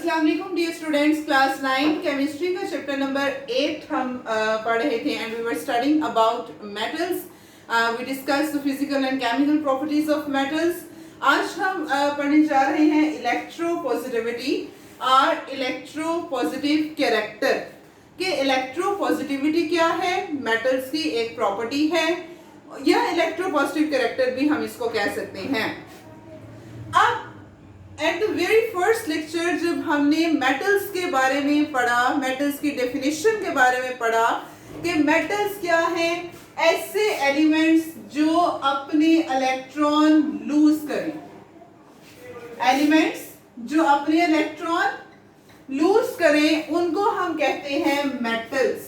अस्सलाम वालेकुम dear students, class 9 chemistry का चैप्टर नंबर 8 हम पढ़ रहे थे and we were studying about metals. We discuss the physical and chemical properties of metals. आज हम पढ़ने जा रहे हैं इलेक्ट्रोपॉजिटिविटी और इलेक्ट्रोपॉजिटिव कैरेक्टर. कि इलेक्ट्रोपॉजिटिविटी क्या है, मेटल्स की एक प्रॉपर्टी है, या इलेक्ट्रोपॉजिटिव कैरेक्टर भी हम इसको कह सकते हैं. अब at the very first lecture जब हमने मेटल्स के बारे में पढ़ा, मेटल्स की डेफिनेशन के बारे में पढ़ा कि मेटल्स क्या हैं, ऐसे एलिमेंट्स जो अपने इलेक्ट्रॉन लूज करें. एलिमेंट्स जो अपने इलेक्ट्रॉन लूज करें उनको हम कहते हैं मेटल्स.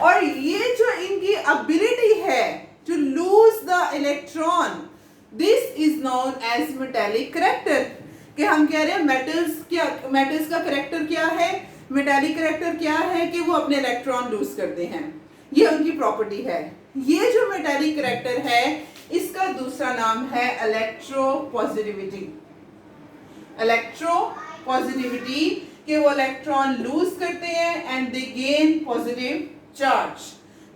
और ये जो इनकी एबिलिटी है to lose the electron, this is known as metallic character. कि हम कह रहे हैं मेटल्स का करेक्टर क्या है, मेटेलिक करेक्टर क्या है कि वो अपने इलेक्ट्रॉन लूज करते हैं. ये उनकी प्रॉपर्टी है. ये जो मेटेलिक करेक्टर है इसका दूसरा नाम है इलेक्ट्रोपॉजिटिविटी. इलेक्ट्रोपॉजिटिविटी कि वो इलेक्ट्रॉन लूज करते हैं and they gain positive charge.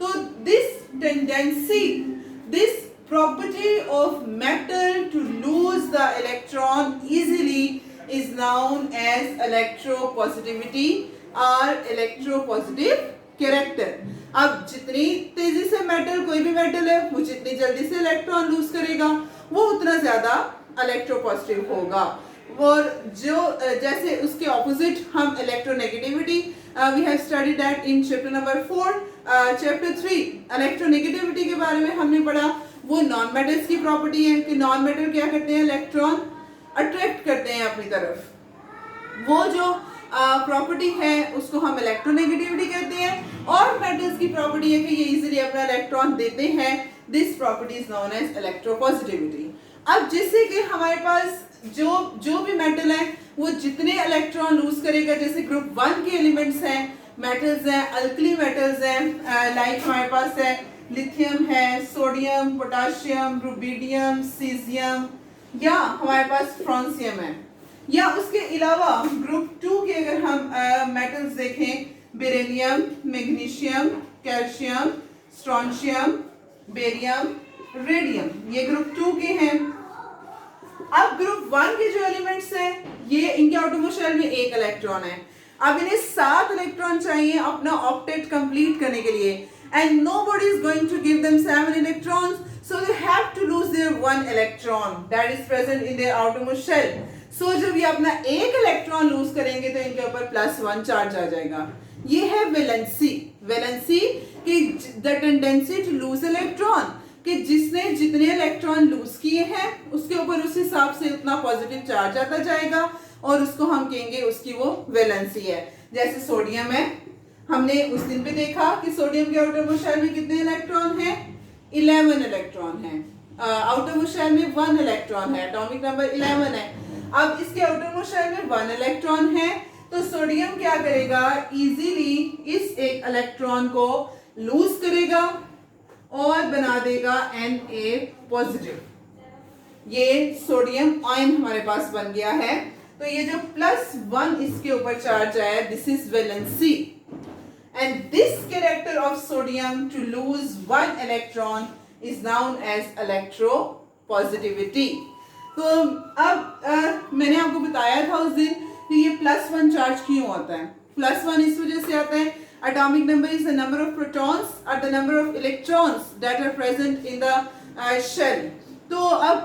तो this tendency, this property of metal to lose the electron easily is known as electropositivity or electropositive character. अब जितनी तेजी से मेटल, कोई भी मेटल है, वो जितनी जल्दी से इलेक्ट्रॉन लूज करेगा वो उतना ज्यादा इलेक्ट्रोपॉजिटिव होगा. और जो जैसे उसके ऑपोजिट हम electronegativity, we have studied that in chapter number 4. Chapter 3 electronegativity के बारे में हमने पढ़ा. वो नॉन मेटल्स की प्रॉपर्टी है कि नॉन मेटल क्या करते हैं, इलेक्ट्रॉन अट्रैक्ट करते हैं अपनी तरफ. वो जो प्रॉपर्टी है उसको हम इलेक्ट्रोनेगेटिविटी कहते हैं. और मेटल्स की प्रॉपर्टी है कि ये इजीली अपना इलेक्ट्रॉन देते हैं. This property is known as electropositivity. अब जिससे कि हमारे पास जो भी मेटल है वो जितने इलेक्ट्रॉन लूज करेगा, जैसे ग्रुप 1 के एलिमेंट्स हैं, मेटल्स हैं, अल्कली मेटल्स हैं, लाइक हमारे पास है लिथियम है, सोडियम, पोटाशियम, रुबिडियम, सीजियम, या हमारे पास फ्रांसियम है. या उसके अलावा ग्रुप 2 के अगर हम मेटल्स देखें, beryllium, magnesium, calcium, strontium, barium, radium, ये ग्रुप 2 के हैं. अब ग्रुप 1 के जो एलिमेंट्स हैं ये इनके आटोमो शेल में एक इलेक्ट्रॉन है. अब इन्हें 7 इलेक्ट्रॉन चाहिए अपना ऑक्टेट कंप्लीट करने के लिए, and nobody is going to give them 7 electrons, so they have to lose their 1 electron that is present in their outermost shell. So जब ये अपना एक इलेक्ट्रॉन लूज करेंगे तो इनके ऊपर +1 चार्ज आ जाएगा. ये है वैलेंसी. वैलेंसी कि the tendency to lose electron, कि जिसने जितने इलेक्ट्रॉन लूज किए हैं उसके ऊपर उस हिसाब से उतना पॉजिटिव चार्ज आता जाएगा और उसको हम कहेंगे उसकी वो वैलेंसी है. जैसे सोडियम है, हमने उस दिन पे देखा कि सोडियम के आउटर शेल में कितने इलेक्ट्रॉन हैं, 11 इलेक्ट्रॉन हैं. आउटर शेल में 1 इलेक्ट्रॉन है, एटॉमिक नंबर 11 है. अब इसके आउटर शेल में 1 इलेक्ट्रॉन है तो सोडियम क्या करेगा, इजीली इस एक इलेक्ट्रॉन को लूज करेगा और बना देगा Na पॉजिटिव. ये सोडियम आयन हमारे पास बन गया है. तो ये जो +1 इसके ऊपर चार्ज आया, this is valency. And this character of sodium to lose 1 electron is known as electropositivity. तो अब मैंने आपको बताया था उस दिन कि ये +1 चार्ज क्यों आता है. +1 इस वजह से आता है, atomic number is the number of protons or the number of electrons that are present in the shell. तो अब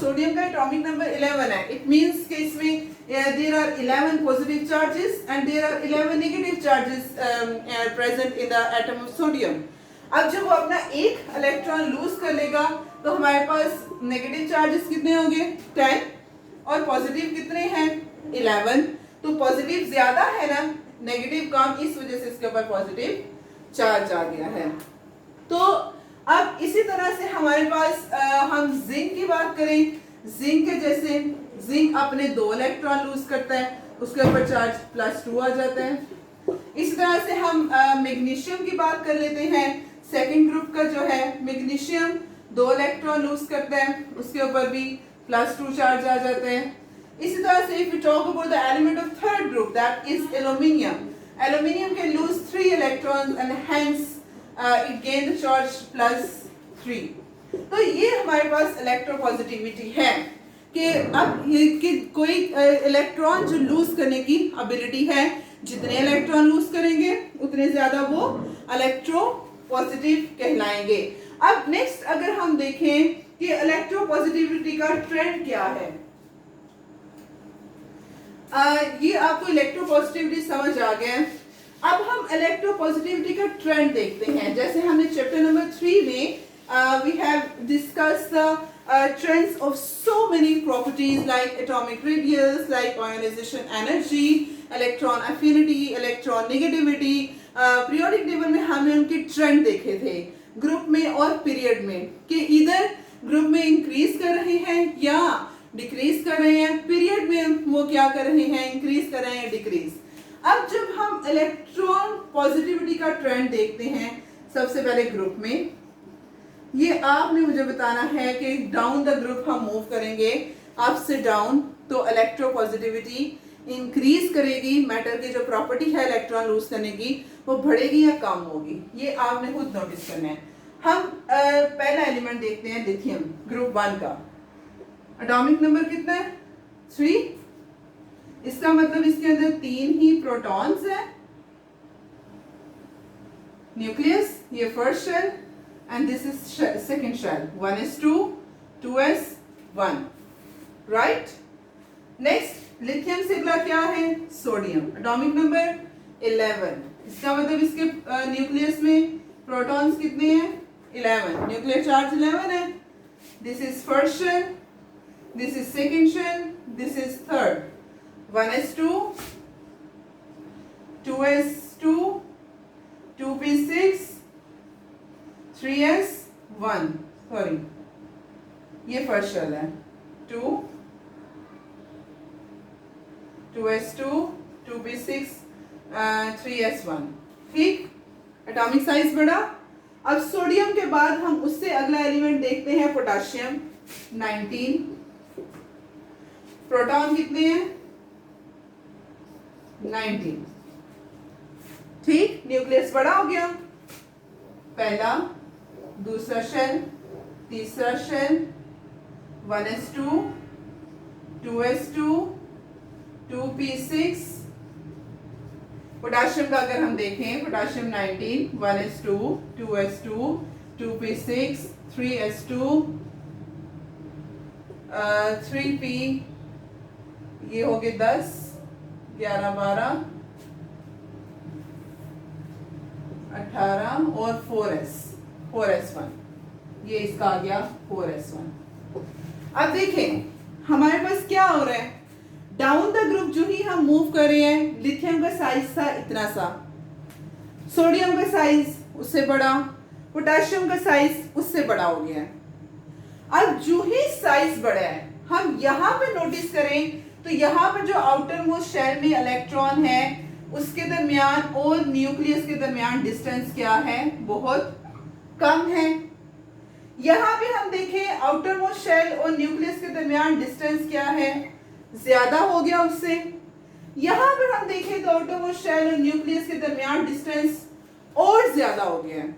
सोडियम का एटॉमिक नंबर 11 है. इट मींस कि इसमें there are 11 positive charges and there are 11 negative charges present in the atom of sodium. अब जब वो अपना एक इलेक्ट्रॉन लूज कर लेगा तो हमारे पास नेगेटिव चार्जेस कितने होंगे, 10, और पॉजिटिव कितने हैं, 11. तो पॉजिटिव ज्यादा है ना, नेगेटिव कम, इस वजह से इसके ऊपर पॉजिटिव चार्ज आ गया है. तो अब इसी तरह से हमारे पास हम जिंक की बात करें. जिंक के जैसे जिंक अपने 2 इलेक्ट्रॉन लूज करता है, उसके ऊपर चार्ज +2 आ जाता है. इसी तरह से हम मैग्नीशियम की बात कर लेते हैं. सेकंड ग्रुप का जो है मैग्नीशियम 2 इलेक्ट्रॉन लूज करता है, उसके ऊपर भी +2 चार्ज आ जाते हैं. इसी तरह से if we talk about the element of third group, that is aluminium. Aluminium can lose 3 electrons and hence it gain the charge +3. तो ये हमारे पास इलेक्ट्रोपॉजिटिविटी है कि अब ये कि कोई इलेक्ट्रॉन जो लूज करने की एबिलिटी है, जितने इलेक्ट्रॉन लूज करेंगे उतने ज्यादा वो इलेक्ट्रोपॉजिटिव कहलाएंगे। अब नेक्स्ट अगर हम देखें कि इलेक्ट्रोपॉजिटिविटी का ट्रेंड क्या है, ये आपको इलेक्ट्रोपॉजिटिविटी समझ आ गया। अब हम इलेक्ट्रोपॉजिटिविटी का ट्रेंड देखते हैं। जैसे हमने चैप्टर नंबर 3 में we have discussed the trends of so many properties like atomic radius, like ionization energy, electron affinity, electron negativity. periodic table में हमने उनके ट्रेंड देखे थे ग्रुप में और पीरियड में, कि इधर ग्रुप में इंक्रीज कर रहे हैं या डिक्रीज कर रहे हैं, पीरियड में वो क्या कर रहे हैं, इंक्रीज कर रहे हैं, डिक्रीज। अब जब हम इलेक्ट्रॉन पॉजिटिविटी का ट्रेंड देखते हैं, सबसे पहले ग्रुप में, ये आपने मुझे बताना है कि डाउन द ग्रुप हम मूव करेंगे, अप से डाउन, तो इलेक्ट्रोपॉजिटिविटी इंक्रीज करेगी। मैटर की जो प्रॉपर्टी है इलेक्ट्रॉन लूज करने की, वो बढ़ेगी या कम होगी, ये आपने खुद नोटिस करना है। हम पहला एलिमेंट देखते हैं, लिथियम, ग्रुप 1 का एटॉमिक नंबर कितना है, 3। इसका मतलब इसके अंदर 3 ही प्रोटॉन्स है। न्यूक्लियस, ये first shell and this is second shell, 1s2 2s1, right? next lithium से अगला क्या है, सोडियम, एटॉमिक नंबर 11। इसका मतलब इसके न्यूक्लियस में प्रोटॉन्स कितने हैं, 11, न्यूक्लियर चार्ज 11 है। This is first shell, this is second shell, this is third, 1s2 2s2 2p6 3s1, sorry ये फर्स्ट शेल है, 2s2 2p6 3s1, ठीक। एटॉमिक साइज बढ़ा। अब सोडियम के बाद हम उससे अगला एलिमेंट देखते हैं, पोटाशियम, 19, प्रोटॉन कितने हैं, 19, ठीक। न्यूक्लियस बड़ा हो गया, पहला, दूसरा शेल, तीसरा shell, 1s2 2s2 2p6। Potassium का अगर हम देखें, potassium 19, 1s2 2s2 2p6 3s2 3p, ये हो गए 10 11 12 18 और 4s1, ये इसका आ गया 4s1। अब देखें हमारे पास क्या हो रहा है, डाउन द ग्रुप जो ही हम मूव कर रहे हैं, लिथियम का साइज था इतना सा, सोडियम का साइज उससे बड़ा, पोटेशियम का साइज उससे बड़ा हो गया है। अब जो ही साइज बड़ा है, हम यहाँ पे नोटिस करें तो यहाँ पर जो आउटर मोस्ट शेल में इलेक्ट्रॉन है उसके दरमियान और न्यूक्लियस के दरमियान डिस्टेंस क्या है, बहुत कम है। यहाँ पे हम देखें आउटर मोस्ट शेल और न्यूक्लियस के दरमियान डिस्टेंस क्या है, ज्यादा हो गया उससे। यहाँ पर हम देखें तो आउटर मोस्ट शेल और न्यूक्लियस के दरमियान डिस्टेंस और ज्यादा हो गया है,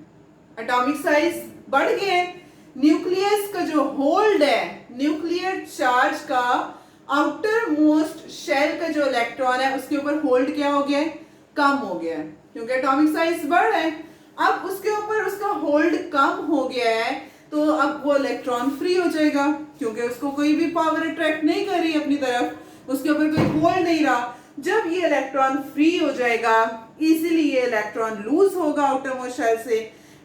एटॉमिक साइज बढ़ गया है। न्यूक्लियस का जो होल्ड है, न्यूक्लियर चार्ज का आउटर मोस्ट शेल का जो इलेक्ट्रॉन है उसके ऊपर होल्ड क्या हो गया है, कम हो गया है, क्योंकि एटॉमिक साइज बढ़ है। अब उसके ऊपर उसका होल्ड कम हो गया है, तो अब वो इलेक्ट्रॉन फ्री हो जाएगा, क्योंकि उसको कोई भी पावर अट्रैक्ट नहीं कर रही अपनी तरफ, उसके ऊपर कोई होल्ड नहीं रहा। जब ये इलेक्ट्रॉन फ्री हो जाएगा, इजीली ये इलेक्ट्रॉन लूज होगा आउटर मोस्ट शेल से,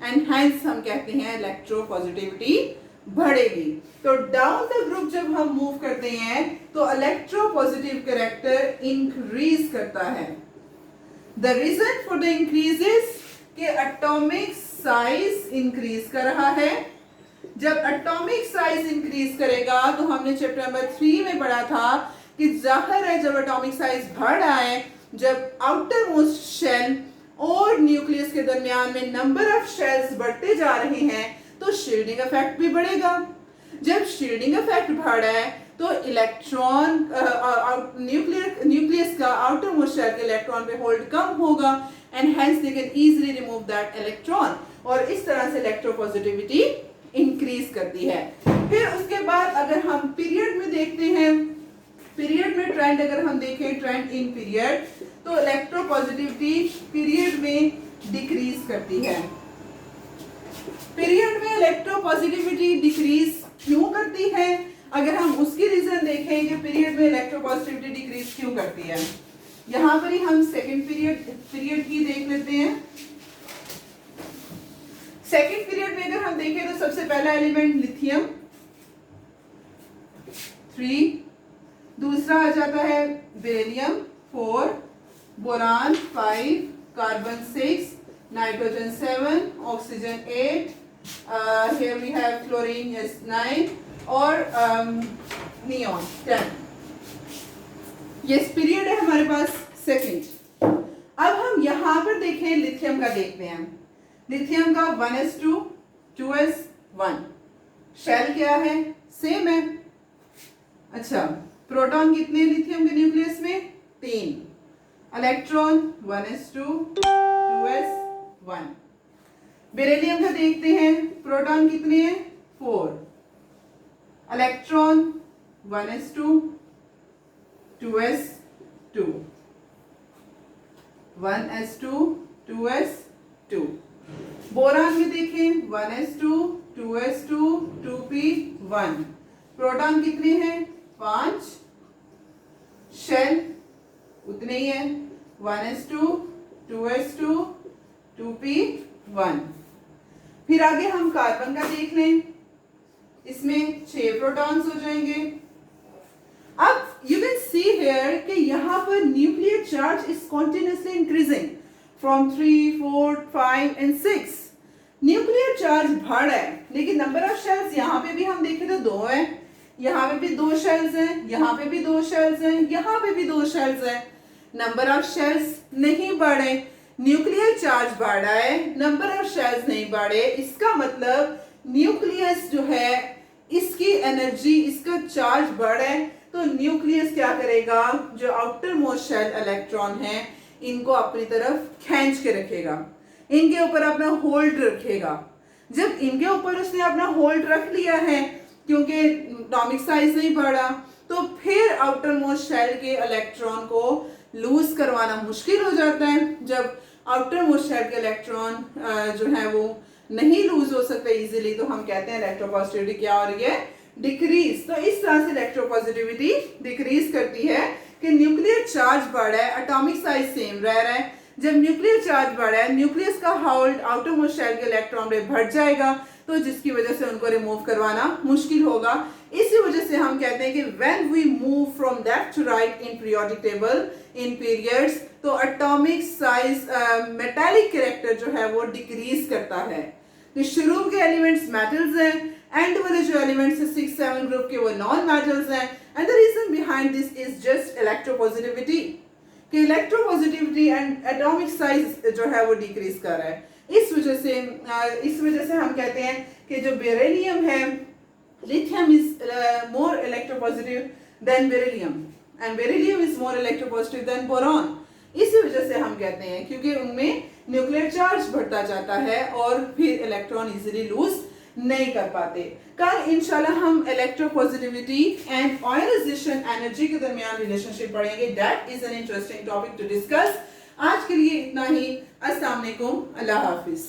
एंड हेंस हम कहते हैं इलेक्ट्रोपॉजिटिविटी बढ़ेगी। तो डाउन द ग्रुप जब हम मूव करते हैं तो इलेक्ट्रोपॉजिटिव कैरेक्टर इंक्रीज करता है। The reason for the increase is कि एटॉमिक साइज इंक्रीज कर रहा है। जब एटॉमिक साइज इंक्रीज करेगा तो हमने चैप्टर नंबर 3 में पढ़ा था कि जाहिर है जब एटॉमिक साइज बढ़ रहा है, जब आउटर मोस्ट शेल और न्यूक्लियस के दरमियान में नंबर ऑफ शेल्स बढ़ते जा रहे हैं तो शील्डिंग इफेक्ट भी बढ़ेगा। जब शील्डिंग इफेक्ट बढ़ रहा है तो इलेक्ट्रॉन न्यूक्लियस का आउटर मोस्ट शेल के इलेक्ट्रॉन पे होल्ड कम होगा and hence they can easily remove that electron, और इस तरह से इलेक्ट्रोपॉजिटिविटी इंक्रीज करती है। फिर उसके बाद अगर हम पीरियड में देखते हैं, पीरियड में ट्रेंड अगर हम देखें, ट्रेंड इन पीरियड, तो इलेक्ट्रोपॉजिटिविटी पीरियड में डिक्रीज करती है। पीरियड में इलेक्ट्रोपॉजिटिविटी डिक्रीज क्यों करती है? अगर हम उसकी रीजन देखें कि पीरियड में इलेक्ट्रोपॉजिटिविटी डिक्रीज क्यों करती है, यहां पर ही हम सेकंड पीरियड की देख लेते हैं। सेकंड पीरियड में अगर हम देखें तो सबसे पहला एलिमेंट लिथियम 3, दूसरा आ जाता है beryllium 4, boron 5, carbon 6, nitrogen 7, oxygen 8, here we have chlorine is 9 और नियॉन 10। ये पीरियड है हमारे पास सेकंड। अब हम यहां पर देखें, लिथियम का देखते हैं। लिथियम का 1s2 2s1 शेल क्या है? सेम है। अच्छा, प्रोटॉन कितने लिथियम के न्यूक्लियस में? 3, इलेक्ट्रॉन 1s2 2s1। बेरिलियम का देखते हैं, प्रोटॉन कितने हैं? 4, electron 1s2 2s2 1s2 2s2। Boron में देखें 1s2 2s2 2p1, प्रोटॉन कितने हैं? 5, शेल उतने ही है 1s2 2s2 2p1। फिर आगे हम कार्बन का देख लें, इसमें 6 प्रोटॉन्स हो जाएंगे। अब यू कैन सी हियर कि यहां पर nuclear charge is continuously increasing from 3 4 5 and 6। Nuclear charge बढ़ रहा है, लेकिन नंबर ऑफ शेल्स यहां पे भी हम देखें तो 2 है, यहां पे भी 2 शेल्स हैं, यहां पे भी 2 शेल्स हैं, यहां पे भी 2 शेल्स हैं। नंबर ऑफ शेल्स नहीं बढ़े, न्यूक्लियर चार्ज बढ़ रहा है, नंबर ऑफ शेल्स नहीं बढ़े। इसका मतलब न्यूक्लियस जो है इसकी एनर्जी, इसका चार्ज बढ़ है, तो न्यूक्लियस क्या करेगा? जो आउटर मोस्ट शेल इलेक्ट्रॉन है इनको अपनी तरफ खींच के रखेगा, इनके ऊपर अपना होल्ड रखेगा। जब इनके ऊपर उसने अपना होल्ड रख लिया है, क्योंकि एटॉमिक साइज नहीं बढ़ा, तो फिर आउटर मोस्ट शेल के इलेक्ट्रॉन को लूज करवाना मुश्किल हो जाता है। जब आउटर मोस्ट शेल के इलेक्ट्रॉन जो है वो नहीं लूज हो सकते इजीली, तो हम कहते हैं इलेक्ट्रोपॉजिटिविटी क्या हो रही है? डिक्रीज। तो इस तरह से इलेक्ट्रोपॉजिटिविटी डिक्रीज करती है कि न्यूक्लियर चार्ज बढ़ रहा है, एटॉमिक साइज सेम रह रहा है। जब न्यूक्लियर चार्ज बढ़ा है, न्यूक्लियस का होल्ड आउटर मोस्ट शेल के इलेक्ट्रॉन पे बढ़ जाएगा, तो जिसकी वजह से उनको रिमूव करवाना मुश्किल होगा। इसी वजह से हम कहते हैं कि when we move from left to right in periodic table in periods, तो एटॉमिक साइज मेटालिक कैरेक्टर जो है वो डिक्रीज करता है। तो शुरू के एलिमेंट्स मेटल्स हैं, एंड वाले जो एलिमेंट्स है 6 7 ग्रुप के वो नॉन मेटल्स हैं, and the reason behind this is just electropositivity, कि इलेक्ट्रोपॉजिटिविटी एंड एटॉमिक साइज जो है वो डिक्रीज कर रहा है। इस वजह से हम कहते हैं कि जो बेरिलियम है, lithium is more electropositive than beryllium and beryllium is more electropositive than boron. इसी वजह से हम कहते हैं, क्योंकि उनमें न्यूक्लियर चार्ज बढ़ता जाता है और फिर इलेक्ट्रॉन इजीली लूज नहीं कर पाते। कल इंशाल्लाह हम इलेक्ट्रोपॉजिटिविटी एंड आयनाइजेशन एनर्जी के दरमियान रिलेशनशिप पढ़ेंगे। That is an interesting topic to discuss. आज के लिए इतना ही। अस्सलाम वालेकुम, अल्लाह हाफिज।